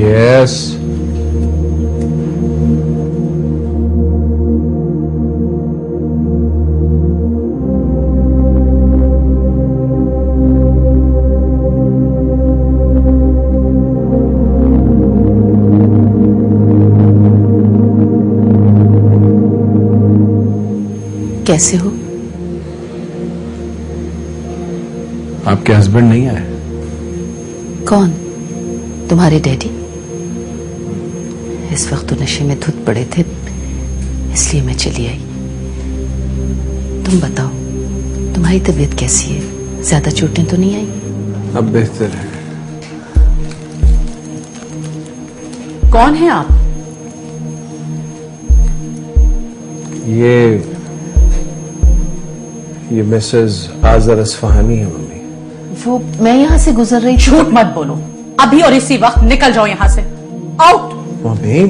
Yes. कैसे हो? आपके हस्बैंड नहीं आए? कौन? तुम्हारे डैडी? इस वक्त तो नशे में धुत पड़े थे, इसलिए मैं चली आई। तुम बताओ, तुम्हारी तबीयत कैसी है? ज्यादा चोटें तो नहीं आई? अब बेहतर है। कौन है आप? ये मिसेस आजर असफहानी है मम्मी। वो मैं यहाँ से गुजर रही थी। झूठ मत बोलो, अभी और इसी वक्त निकल जाओ यहाँ से। आउट। मम्मी,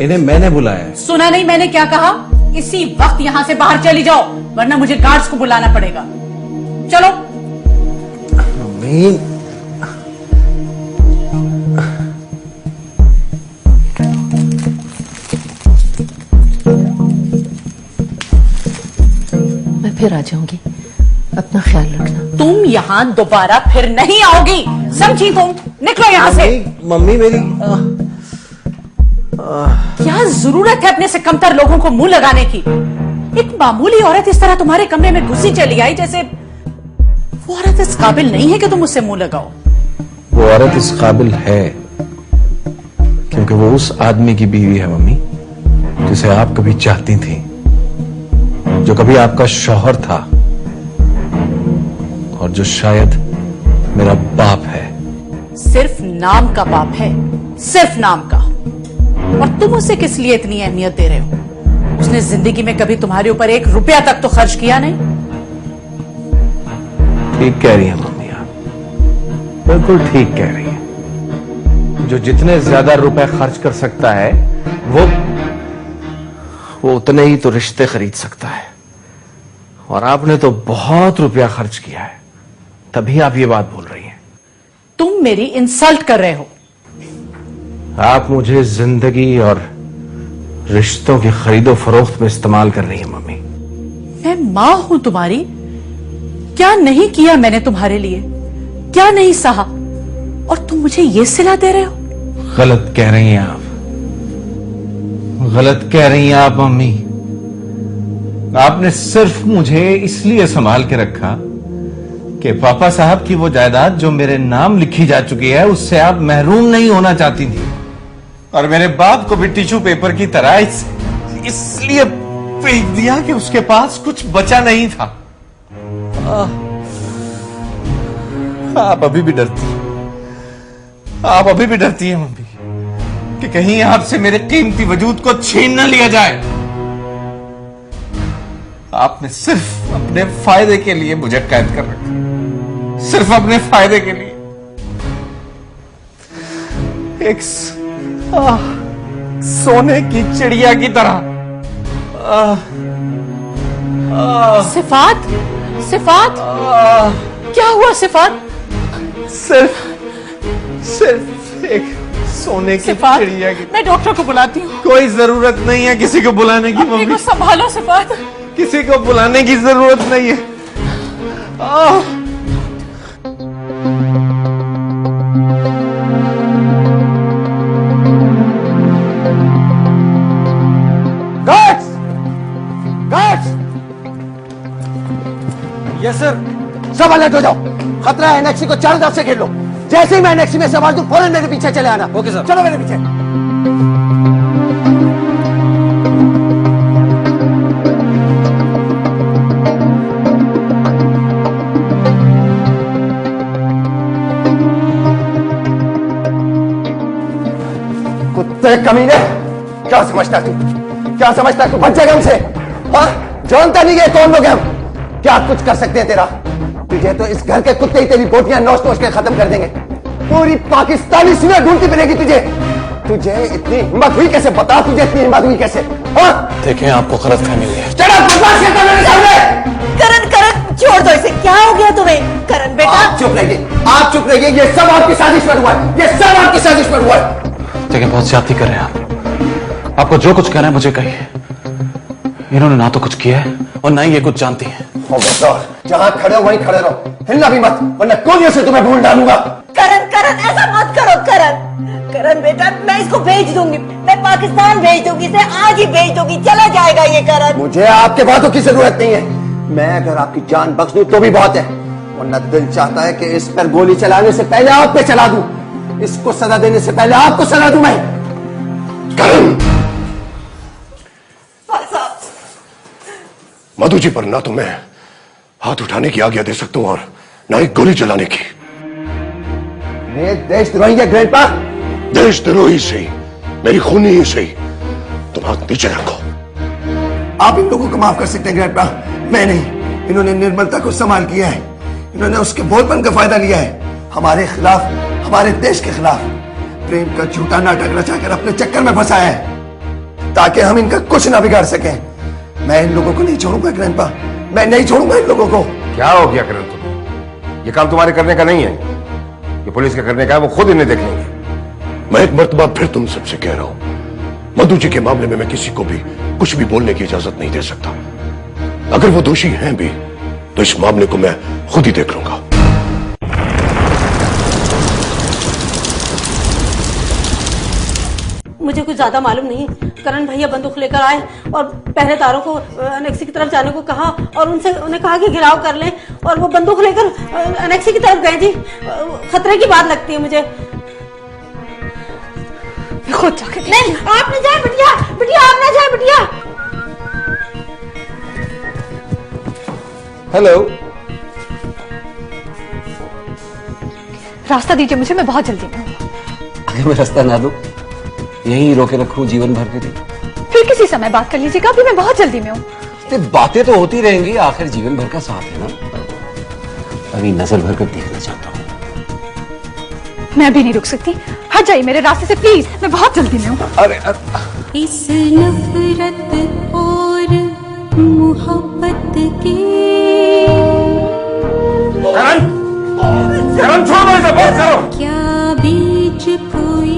इन्हें मैंने बुलाया है। सुना नहीं मैंने क्या कहा? इसी वक्त यहाँ से बाहर चली जाओ, वरना मुझे गार्ड्स को बुलाना पड़ेगा। चलो। मम्मी, मैं फिर आ जाऊंगी, अपना ख्याल रखना। तुम यहाँ दोबारा फिर नहीं आओगी, समझी तुम? निकलो यहाँ से। मम्मी मेरी क्या जरूरत है अपने से कमतर लोगों को मुंह लगाने की? एक मामूली औरत इस तरह तुम्हारे कमरे में घुसी चली आई जैसे वो औरत इस काबिल नहीं है कि तुम उससे मुंह लगाओ। वो औरत इस काबिल है क्योंकि वो उस आदमी की बीवी है मम्मी, जिसे आप कभी चाहती थी, जो कभी आपका शौहर था और जो शायद मेरा बाप है। सिर्फ नाम का बाप है, सिर्फ नाम का। और तुम उसे किस लिए इतनी अहमियत दे रहे हो? उसने जिंदगी में कभी तुम्हारे ऊपर एक रुपया तक तो खर्च किया नहीं। ठीक कह रही हैं मम्मी, आप बिल्कुल ठीक कह रही हैं। जो जितने ज्यादा रुपए खर्च कर सकता है वो उतने ही तो रिश्ते खरीद सकता है, और आपने तो बहुत रुपया खर्च किया है, तभी आप ये बात बोल रही हैं। तुम मेरी इंसल्ट कर रहे हो। आप मुझे जिंदगी और रिश्तों की खरीदो फरोख्त में इस्तेमाल कर रही हैं मम्मी। मैं मां हूं तुम्हारी। क्या नहीं किया मैंने तुम्हारे लिए? क्या नहीं सहा? और तुम मुझे ये सिला दे रहे हो? गलत कह रही हैं आप, गलत कह रही हैं आप मम्मी। आपने सिर्फ मुझे इसलिए संभाल के रखा कि पापा साहब की वो जायदाद जो मेरे नाम लिखी जा चुकी है उससे आप महरूम नहीं होना चाहती थी, और मेरे बाप को भी टिश्यू पेपर की तरह इसलिए फेंक दिया कि उसके पास कुछ बचा नहीं था। आप अभी भी डरती हैं, आप अभी भी डरती हैं मम्मी कि कहीं आपसे मेरे कीमती वजूद को छीन न लिया जाए। आपने सिर्फ अपने फायदे के लिए मुझे कैद कर रखा, सिर्फ अपने फायदे के लिए। एक सोने की चिड़िया की तरह। सिफात, सिफात, क्या हुआ सिफात? सिर्फ एक सोने की सिफात, चिड़िया की। मैं डॉक्टर को बुलाती हूँ। कोई जरूरत नहीं है किसी को बुलाने की अपने मम्मी, को संभालो सिफात। किसी को बुलाने की जरूरत नहीं है। गार्ड्स! गार्ड्स! Yes sir. सब अलर्ट हो जाओ, खतरा है। एनएक्सी को चारों तरफ से घेर लो। जैसे ही मैं एनएक्सी में सवाल दूं, फौरन मेरे पीछे चले आना। Okay sir. चलो मेरे पीछे। कुत्ते कमीने, क्या समझता तू? क्या समझता तू? बच जाएगा हमसे? हाँ? जानता नहीं है कौन लोग हैं हम? क्या कुछ कर सकते हैं तेरा? तुझे तो इस घर के कुत्ते ही तेरी बोटियां नोच नोच के खत्म कर देंगे। पूरी पाकिस्तानी सीना ढूंढती फिरेगी तुझे। तुझे इतनी हिम्मत हुई कैसे? बता, तुझे इतनी हिम्मत हुई कैसे? हाँ? देखें, आपको गलतफहमी हुई है। चलो बकवास करता मेरे सामने। करण, करण छोड़ दो इसे। क्या हो गया तुम्हें? करण बेटा, आप चुप रहिए, आप चुप रहिए। ये सब आपकी साजिश पर हुआ है, ये सब आपकी साजिश पर हुआ है। लेकिन बहुत ज्यादती कर रहे हैं आप। आपको जो कुछ कहना है मुझे कहिए। इन्होंने ना तो कुछ किया है और ना ही ये कुछ जानती है। जहां खड़े हो वहीं खड़े रहो, हिलना भी मत, वरना गोलियों से तुम्हें भूल डालूंगा। करण करण ऐसा मत करो करण। करण बेटा मैं इसको भेज दूंगी, मैं पाकिस्तान भेज दूंगी, इसे आज ही भेज दूंगी, चला जाएगा ये करण। मुझे आपके बातों की जरूरत नहीं है, मैं अगर आपकी जान बख्श दूं तो भी बहुत है, वरना दिल चाहता है कि इस पर गोली चलाने से पहले आप पे चला दूं, इसको सजा देने से पहले आपको सजा दूं मैं। करण मधु जी पर ना तो मैं हाथ उठाने की आज्ञा दे सकता हूं और ना ही गोली चलाने की। ये देशद्रोही है ग्रैंडपा। देशद्रोही सही, मेरी खूनी ही सही, तुम हाथ नीचे रखो। आप इन लोगों को माफ कर सकते हैं ग्रैंडपा, मैं नहीं। इन्होंने निर्मलता को संभाल किया है, इन्होंने उसके बोलपन का फायदा लिया है, हमारे खिलाफ, हमारे देश के खिलाफ प्रेम का झूठा नाटक रचाकर अपने चक्कर में फंसाया है ताकि हम इनका कुछ ना बिगाड़ सकें। मैं इन लोगों को नहीं छोड़ूंगा ग्रैंडपा, मैं नहीं छोड़ूंगा इन लोगों को। क्या हो गया करण तुम्हें? ये काम तुम्हारे करने का नहीं है, ये पुलिस के करने का है, वो खुद इन्हें देख लेंगे। मैं एक मर्तबा फिर तुम सबसे कह रहा हूं, मधु जी के मामले में मैं किसी को भी कुछ भी बोलने की इजाजत नहीं दे सकता। अगर वो दोषी हैं भी तो इस मामले को मैं खुद ही देख लूंगा। मुझे कुछ ज्यादा मालूम नहीं। करण भैया बंदूक लेकर आए और पहरेदारों को अनेक्सी की तरफ जाने को कहा और उन्हें कहा कि घेराव कर लें, और वो बंदूक लेकर अनेक्सी की तरफ गए। जी खतरे की बात लगती है मुझे। खुद जाके नहीं, आप न जाए बिटिया, बिटिया आप न जाए बिटिया। हेलो, रास्ता दीजिए मुझे, मैं बहुत जल्दी में हूँ। अगर मैं रास्ता ना दूं, यही रोके रखूं जीवन भर के लिए? फिर किसी समय बात कर लीजिएगा, अभी मैं बहुत जल्दी में हूँ। बातें तो होती रहेंगी, आखिर जीवन भर का साथ है ना। अभी नजर भर कर देखना चाहता हूँ। मैं अभी नहीं रुक सकती, हट जाइए मेरे रास्ते से प्लीज, मैं बहुत जल्दी में हूँ। अरे इस नफरत और मोहब्बत की करण छोड़ो इसे, बस करो। क्या बीच कोई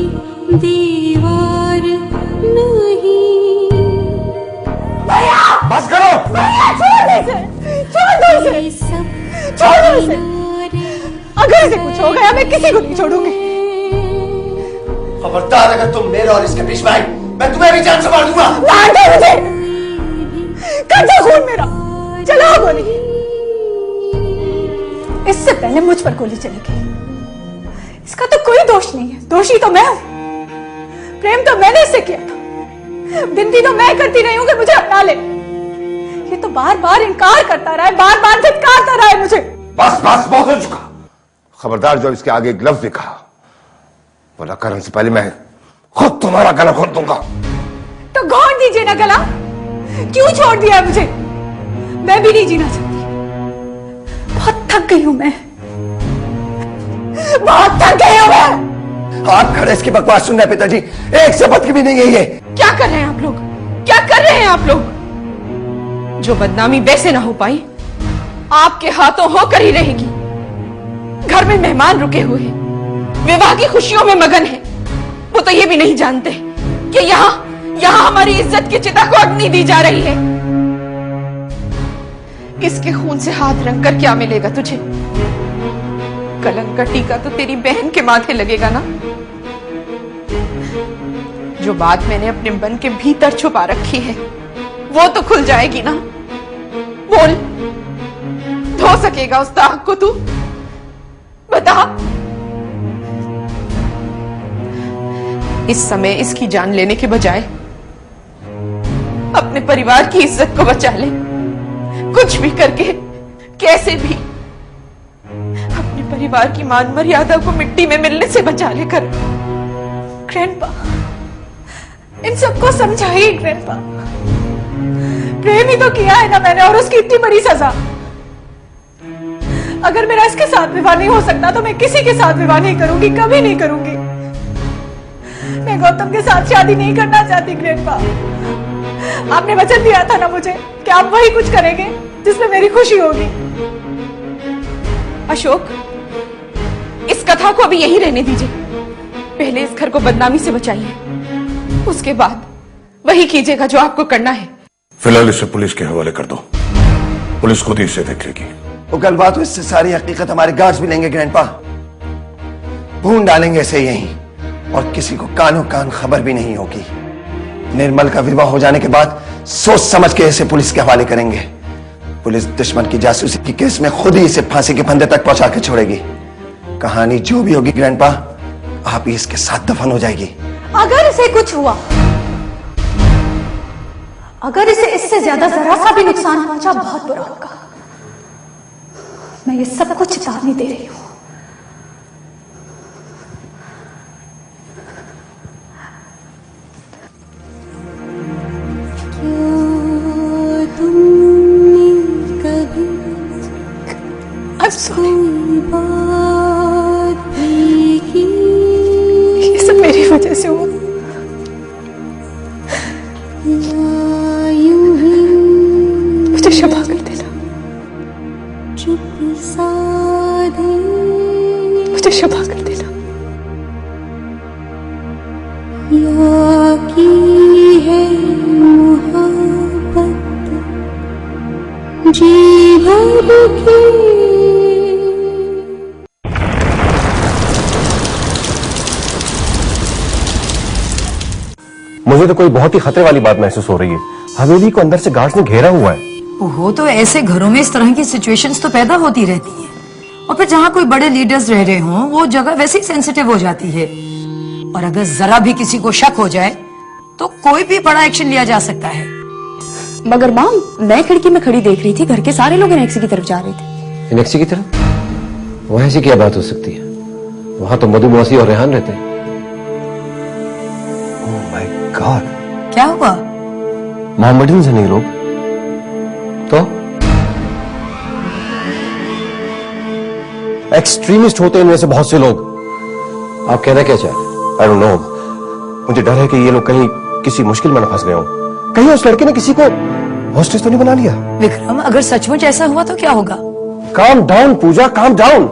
दीवार नहीं? बस करो, छोड़ दो इसे, छोड़ दो इसे, छोड़ दो इसे। अगर इसे कुछ हो गया मैं किसी को नहीं छोड़ूंगी। खबरदार अगर तुम मेरे और इसके बीच में आई, मैं तुम्हें भी जान से मार दूंगा। मार दो मुझे, कर दो खून मेरा, चलाओ गोली। इससे पहले मुझ पर गोली चलेगी। इसका तो कोई दोष नहीं है, दोषी तो मैं हूं। प्रेम तो मैंने इससे किया था, विनती तो मैं करती रही हूं कि मुझे अपना ले। ये तो बार बार इनकार करता रहा है, बार बार धिक्कारता रहा है मुझे। बस बस बहुत हो चुका। खबरदार जो इसके आगे एक लफ्ज भी कहा, वरना करण से पहले मैं खुद तुम्हारा गला घोंट दूंगा। तो घोंट दीजिए ना गला, क्यों छोड़ दिया मुझे? मैं भी नहीं जीना चाहती, बहुत थक गई हूं मैं, बहुत थक गई हूं मैं। आप खड़े इसकी बकवास सुन रहे पिताजी, एक शब्द की भी नहीं है ये। क्या कर रहे हैं आप लोग, क्या कर रहे हैं आप लोग? जो बदनामी वैसे ना हो पाई, आपके हाथों होकर ही रहेगी। घर में मेहमान रुके हुए हैं, विवाह की खुशियों में मगन है, वो तो ये भी नहीं जानते कि यहाँ हमारी इज्जत की चिता को अग्नि दी जा रही है। इसके खून से हाथ रंग कर क्या मिलेगा तुझे? कलंक का टीका तो तेरी बहन के माथे लगेगा ना। जो बात मैंने अपने मन के भीतर छुपा रखी है वो तो खुल जाएगी ना। बोल, धो सकेगा उस दाग को तू? बता। इस समय इसकी जान लेने के बजाय अपने परिवार की इज्जत को बचा ले, कुछ भी करके, कैसे भी अपने परिवार की मान मर्यादा को मिट्टी में मिलने से बचा ले कर। ग्रैंडपा, इन सबको समझाइए ग्रैंडपा, प्रेम ही तो किया है ना मैंने, और उसकी इतनी बड़ी सजा। अगर मेरा इसके साथ विवाह नहीं हो सकता तो मैं किसी के साथ विवाह नहीं करूंगी, कभी नहीं करूंगी। मैं गौतम के साथ शादी नहीं करना चाहती ग्रैंडपा। आपने वचन दिया था ना मुझे कि आप वही कुछ करेंगे जिसमें मेरी खुशी होगी। अशोक, इस कथा को अभी यहीं रहने दीजिए। पहले इस घर को बदनामी से बचाइए, उसके बाद वही कीजिएगा जो आपको करना है। फिलहाल इसे पुलिस के हवाले कर दो, पुलिस खुद ही इसे देख लेगी। वो कल बात इससे सारी हकीकत हमारे गार्ड्स भी लेंगे ग्रैंडपा, भून डालेंगे इसे यहीं, और किसी को कानों कान खबर भी नहीं होगी। निर्मल का विवाह हो जाने के बाद सोच समझ के इसे पुलिस के हवाले करेंगे। पुलिस दुश्मन की जासूसी के केस में खुद ही इसे फांसी के फंदे तक पहुंचा के छोड़ेगी। कहानी जो भी होगी ग्रैंडपा, आप ही इसके साथ दफन हो जाएगी। अगर इसे कुछ हुआ, अगर इसे इससे ज्यादा जरा सा भी नुकसान पहुंचा, बहुत बुरा होगा। मैं ये सब कुछ चेतावनी दे रही हूं। ये सब मेरी वजह से हुआ। मुझे क्षमा कर देना, मुझे क्षमा कर देना। की है मोहब्बत जी भर की। मुझे तो कोई बहुत ही खतरे वाली बात महसूस हो रही है। हवेली को अंदर से गार्ड्स ने घेरा हुआ है। वो तो ऐसे घरों में इस तरह की सिचुएशंस तो पैदा होती रहती हैं, और फिर जहाँ कोई बड़े लीडर्स रह रहे हों वो जगह वैसे ही सेंसिटिव हो जाती है, और अगर जरा भी किसी को शक हो जाए तो कोई भी बड़ा एक्शन लिया जा सकता है। मगर माम, मैं खिड़की में खड़ी देख रही थी, घर के सारे लोग एनेक्सी की तरफ जा रहे थे। एनेक्सी की तरफ? वहां ऐसी क्या बात हो सकती है? वहां तो मधु मौसी और रेहान रहते हैं। ओह माय गॉड, क्या हुआ? मोहम्मडीन हैं ये लोग। तो एक्सट्रीमिस्ट होते हैं इनमें से बहुत से लोग। आप कहना क्या चाहते? आई डोंट नो, मुझे डर है कि ये लोग कहीं किसी मुश्किल में न फंस गए हों। कहीं उस लड़के ने किसी को होस्टेस तो नहीं बना लिया? विक्रम, अगर सचमुच ऐसा हुआ तो क्या होगा? काम डाउन पूजा, काम डाउन।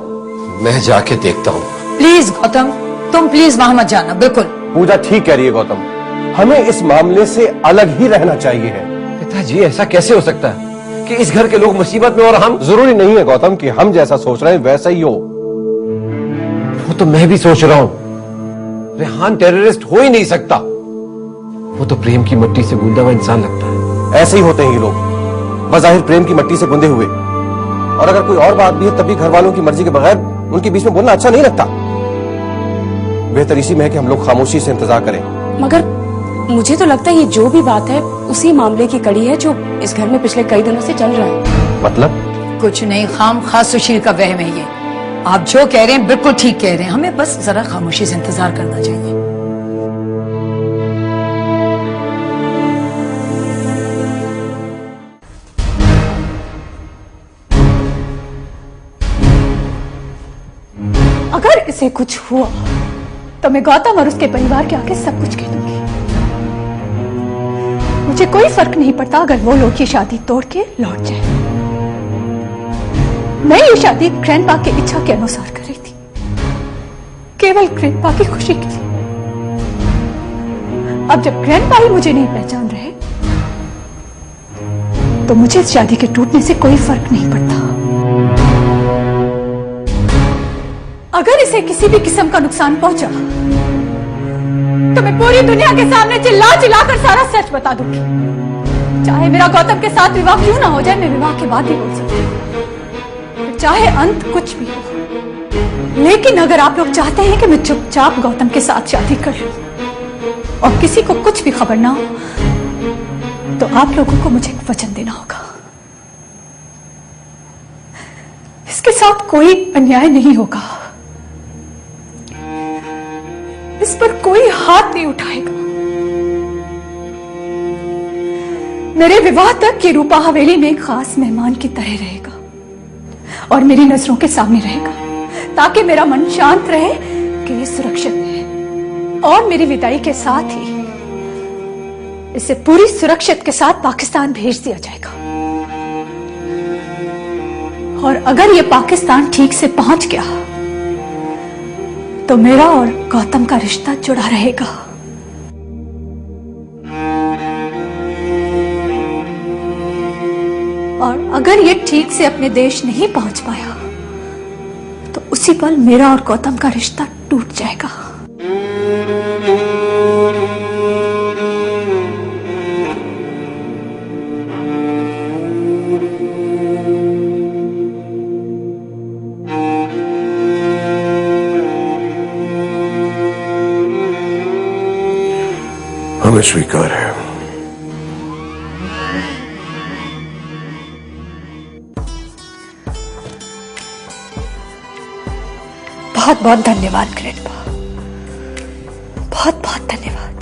मैं जाके देखता हूँ। प्लीज गौतम, तुम प्लीज वहां मत जाना। बिल्कुल पूजा ठीक कह रही है गौतम, हमें इस मामले से अलग ही रहना चाहिए है। पिताजी, ऐसा कैसे हो सकता है कि इस घर के लोग मुसीबत में और हम? जरूरी नहीं है गौतम कि हम जैसा सोच रहे हैं वैसा ही हो। वो तो मैं भी सोच रहा हूं। रेहान टेररिस्ट हो ही नहीं सकता। वो तो प्रेम की मिट्टी से गूंदा हुआ इंसान लगता है। ऐसे ही होते हैं ये लोग, बज़ाहिर प्रेम की मिट्टी से गुंदे हुए। और अगर कोई और बात भी है तब भी घर वालों की मर्जी के बगैर उनके बीच में बोलना अच्छा नहीं लगता। बेहतर इसी में है कि हम लोग खामोशी से इंतजार करें। मगर मुझे तो लगता है ये जो भी बात है उसी मामले की कड़ी है जो इस घर में पिछले कई दिनों से चल रहा है। मतलब? कुछ नहीं, खाम खास सुशील का वहम है ये। आप जो कह रहे हैं बिल्कुल ठीक कह रहे हैं, हमें बस जरा खामोशी से इंतजार करना चाहिए। अगर इसे कुछ हुआ तो मैं गौतम और उसके परिवार के आगे सब कुछ कह दूंगी। मुझे कोई फर्क नहीं पड़ता अगर वो लोग ये शादी तोड़ के लौट जाए। मैं ये शादी ग्रैंडपा की इच्छा के अनुसार कर रही थी, केवल ग्रैंडपा की खुशी के लिए। अब जब ग्रैंडपा ही मुझे नहीं पहचान रहे तो मुझे इस शादी के टूटने से कोई फर्क नहीं पड़ता। अगर इसे किसी भी किस्म का नुकसान पहुंचा तो मैं पूरी दुनिया के सामने चिल्ला चिल्ला कर सारा सच बता दूंगी। चाहे मेरा गौतम के साथ विवाह क्यों ना हो जाए, मैं विवाह के बाद भी बोल सकती हूँ। चाहे अंत कुछ भी हो, लेकिन अगर आप लोग चाहते हैं कि मैं चुपचाप गौतम के साथ शादी कर लूं और किसी को कुछ भी खबर ना हो, तो आप लोगों को मुझे एक वचन देना होगा। इसके साथ कोई अन्याय नहीं होगा, इस पर कोई हाथ नहीं उठाएगा। मेरे विवाह तक ये रूपा हवेली में एक खास मेहमान की तरह रहेगा और मेरी नजरों के सामने रहेगा, ताकि मेरा मन शांत रहे कि ये सुरक्षित है। और मेरी विदाई के साथ ही इसे पूरी सुरक्षित के साथ पाकिस्तान भेज दिया जाएगा। और अगर ये पाकिस्तान ठीक से पहुंच गया तो मेरा और गौतम का रिश्ता जुड़ा रहेगा। और अगर ये ठीक से अपने देश नहीं पहुंच पाया तो उसी पल मेरा और गौतम का रिश्ता टूट जाएगा। हमें स्वीकार है। बहुत बहुत धन्यवाद ग्रैंडपा, बहुत बहुत धन्यवाद।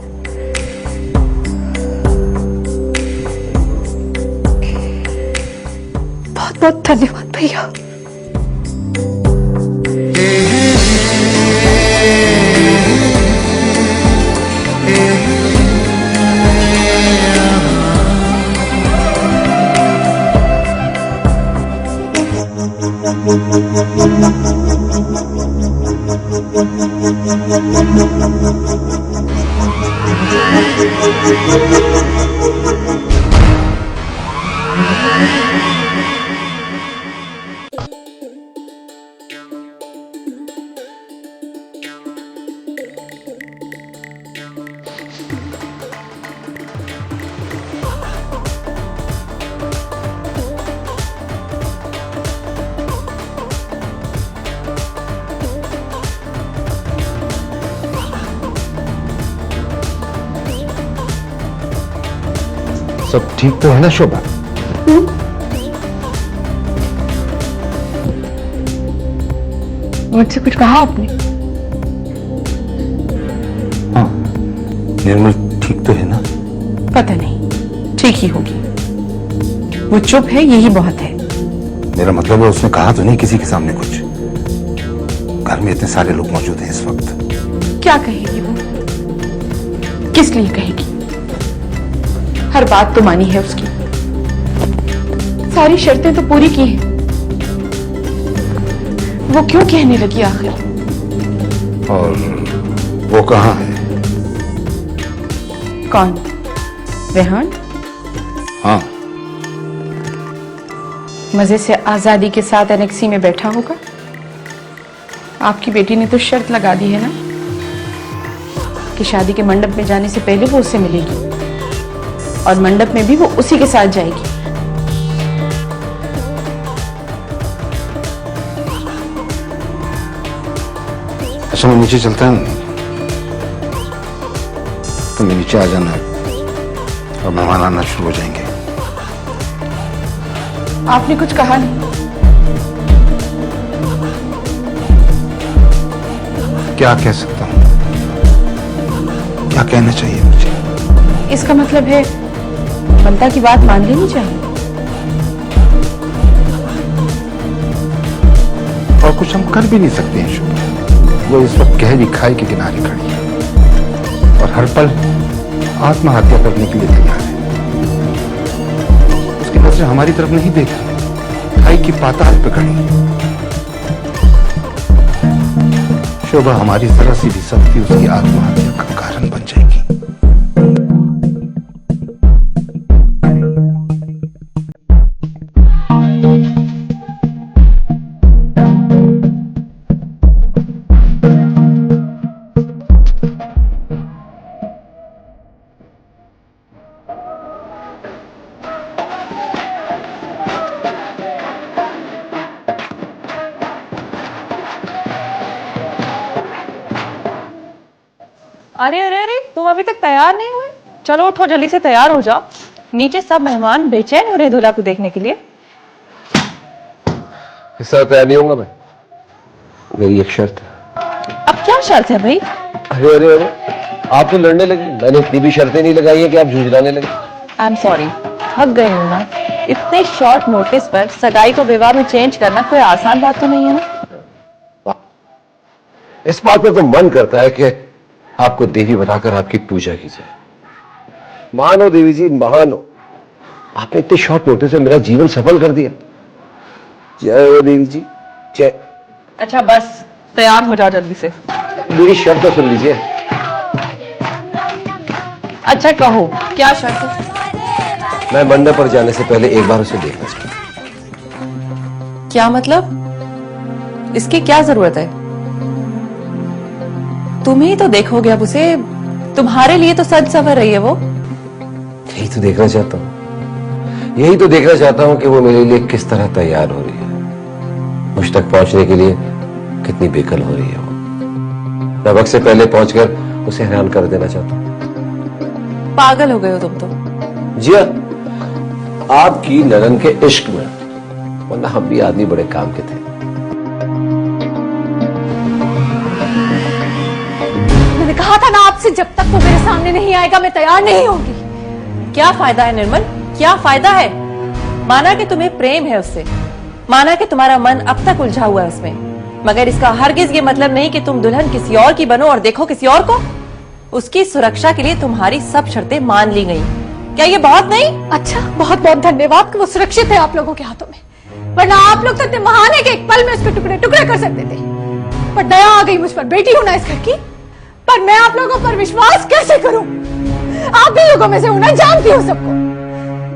बहुत बहुत धन्यवाद भैया। सब ठीक तो है ना शोभा? मुझसे कुछ कहा आपने? हाँ, निर्मल ठीक तो है ना? पता नहीं, ठीक ही होगी। वो चुप है, यही बहुत है। मेरा मतलब है उसने कहा तो नहीं किसी के सामने कुछ? घर में इतने सारे लोग मौजूद हैं इस वक्त। क्या कहेगी वो? किस लिए कहेगी? हर बात तो मानी है उसकी, सारी शर्तें तो पूरी की हैं। वो क्यों कहने लगी आखिर? और वो कहाँ है? कौन? रेहान? हाँ। मजे से आजादी के साथ एनेक्सी में बैठा होगा। आपकी बेटी ने तो शर्त लगा दी है ना कि शादी के मंडप में जाने से पहले वो उससे मिलेगी, और मंडप में भी वो उसी के साथ जाएगी। अच्छा, मैं नीचे चलता हूँ, तो मैं नीचे आ जाना और मेहमान आना शुरू हो जाएंगे। आपने कुछ कहा नहीं? क्या कह सकता हूँ? क्या कहना चाहिए मुझे? इसका मतलब है ममता की बात मान लेनी चाहिए। और कुछ हम कर भी नहीं सकते हैं शोभा। वो इस वक्त गहरी खाई के किनारे खड़ी है और हर पल आत्महत्या करने के लिए तैयार है। उसकी नजरें हमारी तरफ नहीं देख रही, खाई की पाताल पे खड़ी है। शोभा, हमारी जरा सी भी सख्ती उसकी आत्महत्या का कारण बन जाएगी। अरे अरे अरे, तुम अभी तक तैयार नहीं हुए? चलो उठो, जल्दी से तैयार हो जाओ। नीचे सब मेहमान बेचैन हो रहे दूल्हा को देखने के लिए। इस तरह तैयार नहीं होऊंगा मैं। मेरी एक शर्त है। अब क्या शर्त है भाई? अरे अरे अरे, आप तो लड़ने लगे, मैंने इतनी भी शर्तें नहीं लगाई है कि आप झुंझलाने लगे। आई एम सॉरी, थक गई हूँ ना। इतने शॉर्ट नोटिस पर सगाई को विवाह में चेंज करना कोई आसान बात तो नहीं है ना। इस बात पे तो मन करता है कि आपको देवी बनाकर आपकी पूजा की जाए। महान हो देवी जी, महान हो। आपने इतने शॉर्ट नोटिस में मेरा जीवन सफल कर दिया। जय हो देवी जी, जय। अच्छा बस, तैयार हो जाओ जल्दी से। मेरी शर्त तो सुन लीजिए। अच्छा कहो, क्या शर्त है? मैं मंडप पर जाने से पहले एक बार उसे देखना चाहता हूं। क्या मतलब? इसकी क्या जरूरत है? तुम ही तो देखोगे अब उसे। तुम्हारे लिए तो सज संवर रही है वो। यही तो देखना चाहता हूं, यही तो देखना चाहता हूं कि वो मेरे लिए किस तरह तैयार हो रही है, मुझ तक पहुंचने के लिए कितनी बेकल हो रही है वो। मैं वक्त से पहले पहुंचकर उसे हैरान कर देना चाहता हूं। पागल हो गए हो तुम तो। जी हाँ, आपकी ननन के इश्क में, वरना हम भी आदमी बड़े काम के थे। मैंने कहा था ना आपसे, जब तक वो मेरे सामने नहीं आएगा मैं तैयार नहीं होगी। क्या फायदा है निर्मल, क्या फायदा है? माना कि तुम्हें प्रेम है उससे, माना कि तुम्हारा मन अब तक उलझा हुआ है उसमें, मगर इसका हरगिज ये मतलब नहीं कि तुम दुल्हन किसी और की बनो और देखो किसी और को। उसकी सुरक्षा के लिए तुम्हारी सब शर्तें मान ली गई। क्या ये बहुत नहीं? अच्छा, बहुत बहुत धन्यवाद कि वो सुरक्षित है आप लोगों के हाथों में, वरना आप लोग तो इतने महान है कि एक पल में उसके टुकड़े टुकड़े कर सकते थे। पर दया आ गई मुझ पर, बेटी हूं ना इस घर की, पर मैं आप लोगों पर विश्वास कैसे करूं? आप भी लोगों में से उन्हें जानती हूं सबको,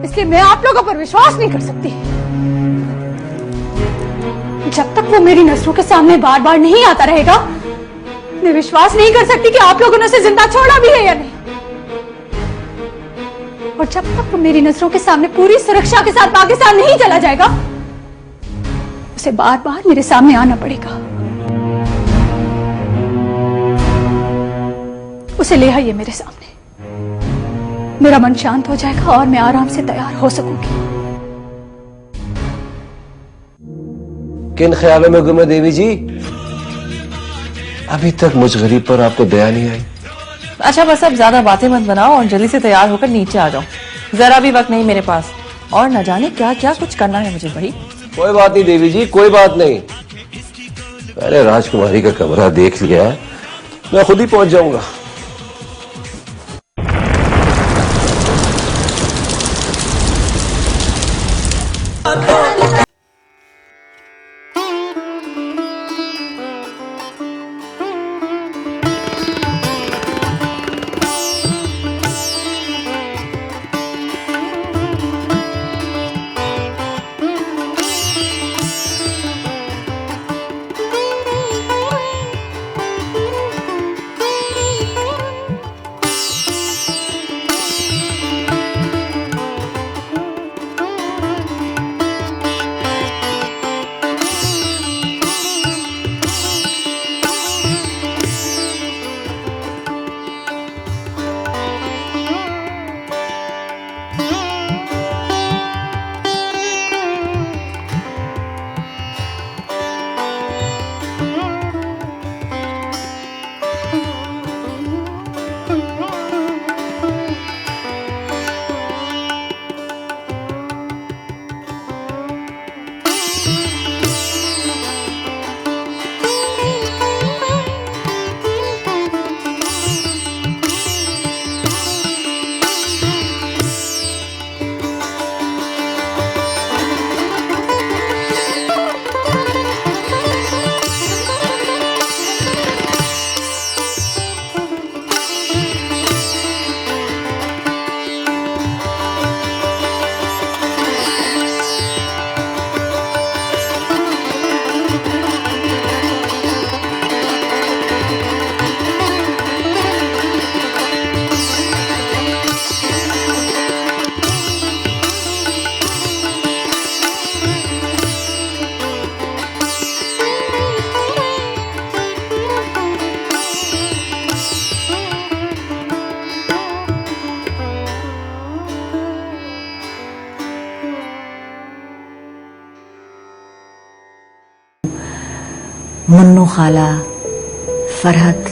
इसलिए मैं आप लोगों पर विश्वास नहीं कर सकती। जब तक वो मेरी नजरों के सामने बार बार नहीं आता रहेगा, मैं विश्वास नहीं कर सकती कि आप लोगों ने उसे जिंदा छोड़ा भी है या नहीं। और जब तक वो मेरी नजरों के सामने पूरी सुरक्षा के साथ पाकिस्तान नहीं चला जाएगा, उसे बार बार मेरे सामने आना पड़ेगा। उसे ले आइए मेरे सामने, मेरा मन शांत हो जाएगा और मैं आराम से तैयार हो सकूंगी। किन ख्यालों में गुम है देवी जी? अभी तक मुझ गरीब पर आपको दया नहीं आई। अच्छा बस अब ज्यादा बातें मत बनाओ और जल्दी से तैयार होकर नीचे आ जाओ। जरा भी वक्त नहीं मेरे पास, और न जाने क्या क्या कुछ करना है मुझे भाई। कोई बात नहीं देवी जी, कोई बात नहीं। मैंने राजकुमारी का कमरा देख लिया है, मैं खुद ही पहुंच जाऊंगा। मुन्नू खाला, फरहत,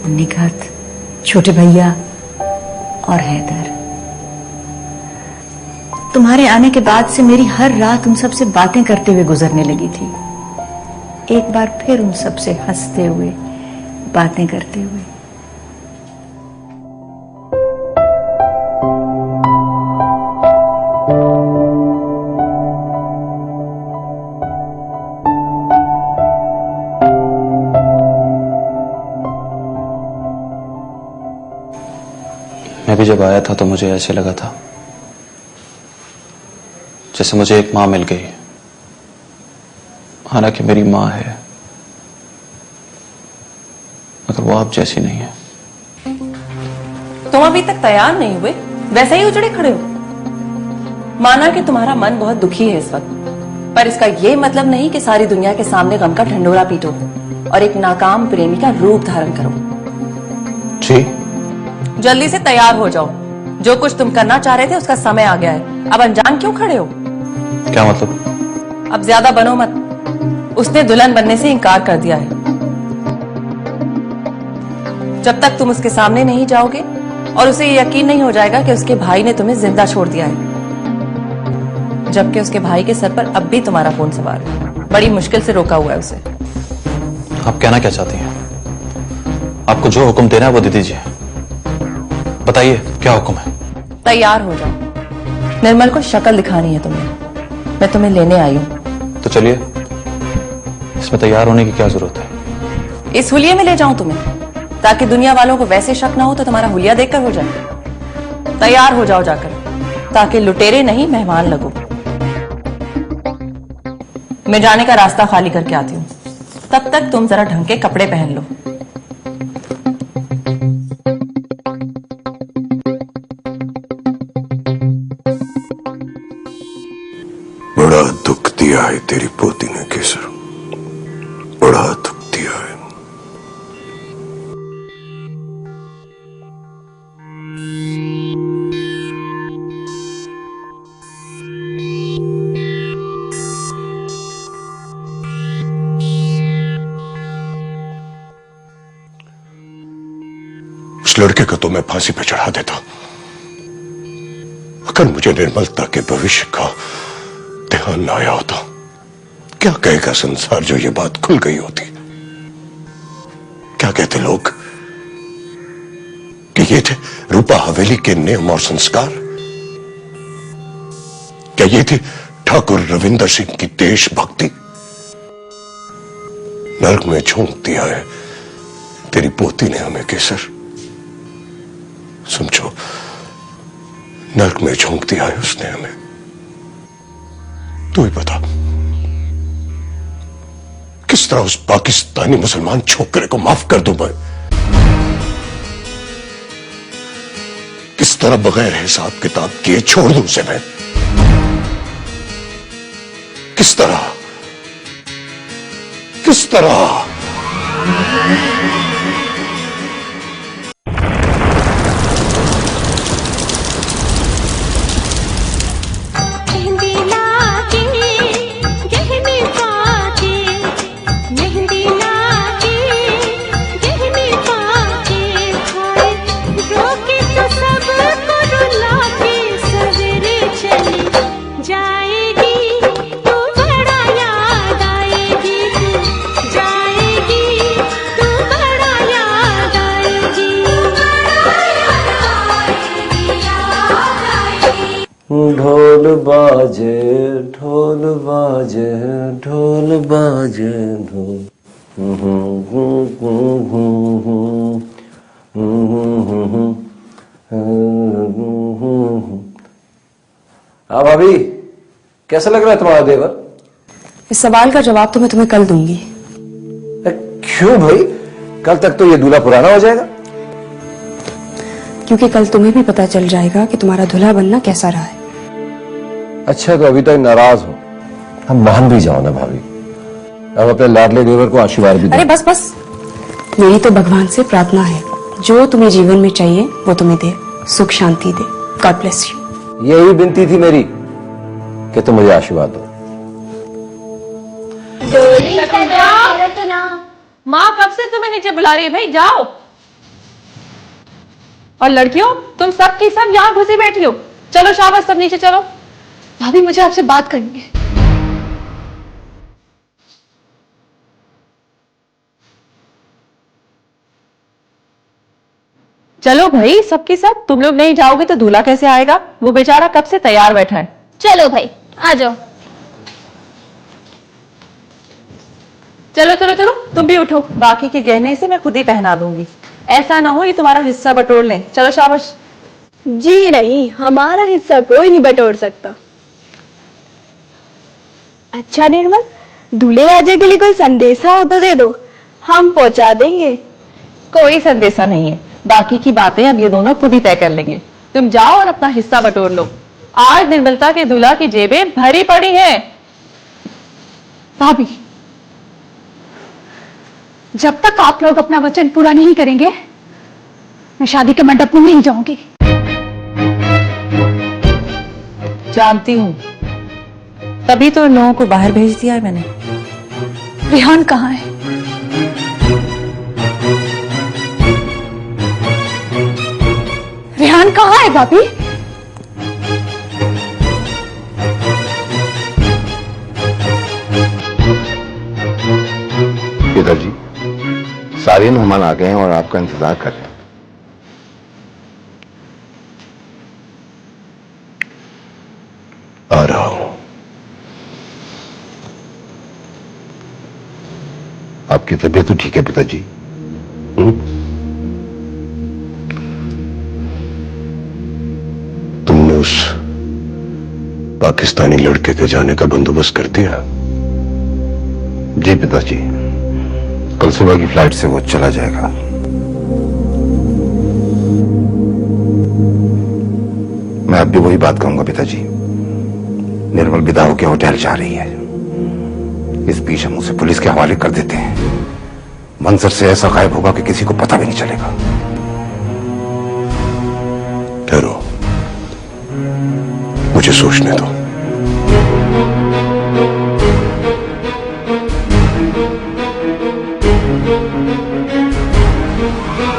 निगहत, छोटे भैया और हैदर। तुम्हारे आने के बाद से मेरी हर रात उन सबसे बातें करते हुए गुजरने लगी थी। एक बार फिर उन सबसे हंसते हुए, बातें करते हुए। मैं भी जब आया था तो मुझे ऐसे लगा था जैसे मुझे एक मां मिल गई, हालांकि मेरी मां है मगर वो आप जैसी नहीं है। तुम अभी तक तैयार नहीं हुए, वैसे ही उजड़े खड़े हो। माना कि तुम्हारा मन बहुत दुखी है इस वक्त, पर इसका यह मतलब नहीं कि सारी दुनिया के सामने गम का ढंडोरा पीटो और एक नाकाम प्रेमी का रूप धारण करो। जी, जल्दी से तैयार हो जाओ। जो कुछ तुम करना चाह रहे थे उसका समय आ गया है। अब अनजान क्यों खड़े हो? क्या मतलब? अब ज्यादा बनो मत। उसने दुल्हन बनने से इनकार कर दिया है। जब तक तुम उसके सामने नहीं जाओगे और उसे ये यकीन नहीं हो जाएगा कि उसके भाई ने तुम्हें जिंदा छोड़ दिया है, जबकि उसके भाई के सर पर अब भी तुम्हारा फोन सवार है। बड़ी मुश्किल से रोका हुआ है उसे। आप कहना क्या चाहती हैं? आपको जो हुक्म देना है वो दे दीजिए। बताइए क्या हुक्म है? तैयार हो जाओ। निर्मल को शक्ल दिखानी है तुम्हें। मैं तुम्हें लेने आई हूं। तो चलिए, इसमें तैयार होने की क्या जरूरत है? इस हुलिये में ले जाऊं तुम्हें, ताकि दुनिया वालों को वैसे शक ना हो तो तुम्हारा हुलिया देखकर हो जाए। तैयार हो जाओ जाकर, ताकि लुटेरे नहीं मेहमान लगो। मैं जाने का रास्ता खाली करके आती हूँ। तब तक तुम जरा ढंग के कपड़े पहन लो। बड़ा दुख दिया है तेरी पोती ने केसर, बड़ा दुख दिया है। उस लड़के को तो मैं फांसी पे चढ़ा देता, अगर मुझे निर्मलता के भविष्य का ध्यान न आया होता। क्या कहेगा संसार जो ये बात खुल गई होती? क्या कहते लोग कि ये थे रूपा हवेली के नियम और संस्कार? क्या ये थी ठाकुर रविंदर सिंह की देशभक्ति? नर्क में झोंक दिया है तेरी पोती ने हमें केसर। समझो, नर्क में झोंक दिया है उसने हमें। तू ही बता, किस तरह उस पाकिस्तानी मुसलमान छोकरे को माफ कर दूं मैं? किस तरह बगैर हिसाब किताब किए छोड़ दूं उसे मैं? किस तरह? किस तरह? ढोल बाजे ढोल बाजे ढोल बाजे ढोल। हाँ भाभी, कैसा लग रहा है तुम्हारा देवर? इस सवाल का जवाब तो मैं तुम्हें कल दूंगी। क्यों भाई? कल तक तो ये दूल्हा पुराना हो जाएगा। क्योंकि कल तुम्हें भी पता चल जाएगा कि तुम्हारा दूल्हा बनना कैसा रहा है। अच्छा, तो अभी तक नाराज हो? हम मान भी जाओ ना भाभी। अब अपने लाडले देवर को आशीर्वाद भी दो। अरे बस बस, मेरी तो भगवान से प्रार्थना है, जो तुम्हें जीवन में चाहिए वो तुम्हें दे, सुख शांति दे। God bless you. यही विनती थी मेरी कि तुम मुझे आशीर्वाद दो। माँ कब से तुम्हें नीचे बुला रही है? भाई जाओ। और लड़कियों, तुम सब की सब यहाँ घुसी बैठी हो। चलो शाबाश, सब नीचे चलो। भाभी, मुझे आपसे बात करनी है। चलो भाई, सबकी सब। तुम लोग नहीं जाओगे तो दूल्हा कैसे आएगा? वो बेचारा कब से तैयार बैठा है। चलो भाई, आ जाओ। चलो चलो चलो, तुम भी उठो। बाकी के गहने से मैं खुद ही पहना दूंगी। ऐसा ना हो ये तुम्हारा हिस्सा बटोर लें। चलो शाबाश। जी नहीं, हमारा हिस्सा कोई नहीं बटोर सकता। अच्छा निर्मल, दूल्हे राजा के लिए कोई संदेशा हो तो दे दो, हम पहुंचा देंगे। कोई संदेशा नहीं है, बाकी की बातें अब ये दोनों खुद ही तय कर लेंगे। तुम जाओ और अपना हिस्सा बटोर लो। आज निर्मलता के दूल्हा की जेबें भरी पड़ी हैं। भाभी, जब तक आप लोग अपना वचन पूरा नहीं करेंगे, मैं शादी के मंडप में नहीं जाऊंगी। जानती हूँ, तभी तो इन लोगों को बाहर भेज दिया है मैंने। रिहान कहाँ है? रिहान कहाँ है भाभी? पिताजी, सारे मेहमान आ गए हैं और आपका इंतजार कर रहे हैं। आ रहा हूं। आपकी तबीयत तो ठीक है पिताजी? तुमने उस पाकिस्तानी लड़के के जाने का बंदोबस्त कर दिया? जी पिताजी, कल सुबह की फ्लाइट से वो चला जाएगा। मैं अब भी वही बात कहूंगा पिताजी, निर्मल विदा होकर होटल जा रही है। इस बीच हम उसे पुलिस के हवाले कर देते हैं। मंजर से ऐसा गायब होगा कि किसी को पता भी नहीं चलेगा। ठहरो, मुझे सोचने दो।